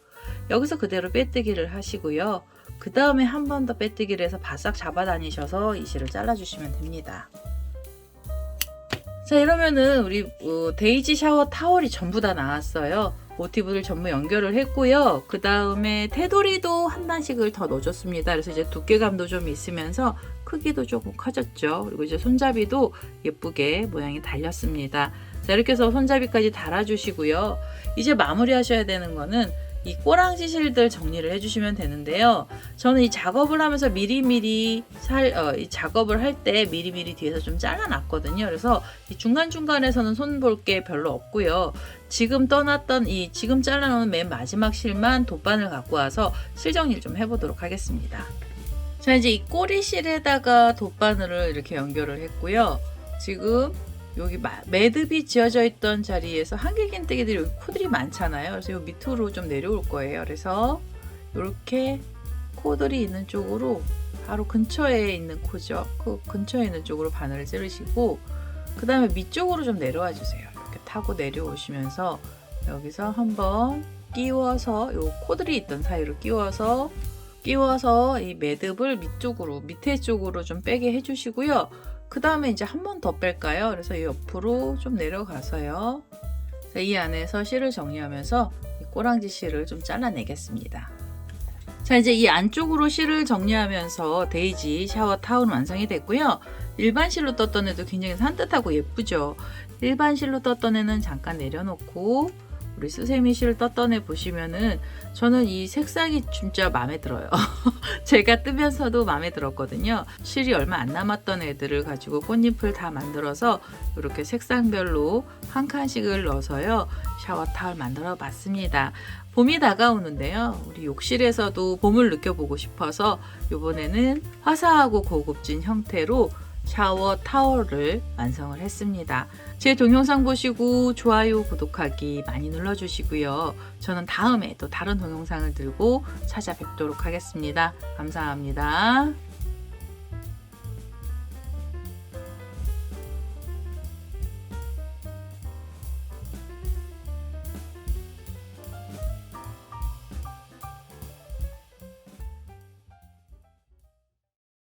여기서 그대로 빼뜨기를 하시고요. 그 다음에 한 번 더 빼뜨기를 해서 바싹 잡아 다니셔서 이 실을 잘라주시면 됩니다. 자, 이러면은 우리 데이지 샤워 타월이 전부 다 나왔어요. 모티브를 전부 연결을 했고요. 그 다음에 테두리도 한 단씩을 더 넣어줬습니다. 그래서 이제 두께감도 좀 있으면서 크기도 조금 커졌죠. 그리고 이제 손잡이도 예쁘게 모양이 달렸습니다. 자, 이렇게 해서 손잡이까지 달아주시고요. 이제 마무리 하셔야 되는 거는 이 꼬랑지 실들 정리를 해주시면 되는데요. 저는 이 작업을 하면서 미리미리 이 작업을 할 때 미리미리 뒤에서 좀 잘라놨거든요. 그래서 이 중간중간에서는 손볼 게 별로 없고요. 지금 떠났던 지금 잘라놓은 맨 마지막 실만 돗바늘 갖고 와서 실 정리를 좀 해보도록 하겠습니다. 자, 이제 이 꼬리 실에다가 돗바늘을 이렇게 연결을 했고요. 지금 여기 매듭이 지어져 있던 자리에서 한길긴뜨기들이 여기 코들이 많잖아요. 그래서 이 밑으로 좀 내려올 거예요. 그래서 이렇게 코들이 있는 쪽으로 바로 근처에 있는 코죠. 그 근처에 있는 쪽으로 바늘을 찌르시고 그 다음에 밑쪽으로 좀 내려와 주세요. 이렇게 타고 내려오시면서 여기서 한번 끼워서 요 코들이 있던 사이로 끼워서 이 매듭을 밑에 쪽으로 좀 빼게 해주시고요. 그 다음에 이제 한 번 더 뺄까요? 그래서 이 옆으로 좀 내려가서요. 이 안에서 실을 정리하면서 이 꼬랑지 실을 좀 잘라내겠습니다. 자, 이제 이 안쪽으로 실을 정리하면서 데이지 샤워 타올은 완성이 됐고요. 일반 실로 떴던 애도 굉장히 산뜻하고 예쁘죠. 일반 실로 떴던 애는 잠깐 내려놓고 우리 스세미 실을 떴던 애 보시면은 저는 이 색상이 진짜 마음에 들어요. 제가 뜨면서도 마음에 들었거든요. 실이 얼마 안 남았던 애들을 가지고 꽃잎을 다 만들어서 이렇게 색상별로 한 칸씩을 넣어서요. 샤워 타월 만들어 봤습니다. 봄이 다가오는데요. 우리 욕실에서도 봄을 느껴보고 싶어서 이번에는 화사하고 고급진 형태로 샤워 타월을 완성을 했습니다. 제 동영상 보시고 좋아요, 구독하기 많이 눌러주시고요. 저는 다음에 또 다른 동영상을 들고 찾아뵙도록 하겠습니다. 감사합니다.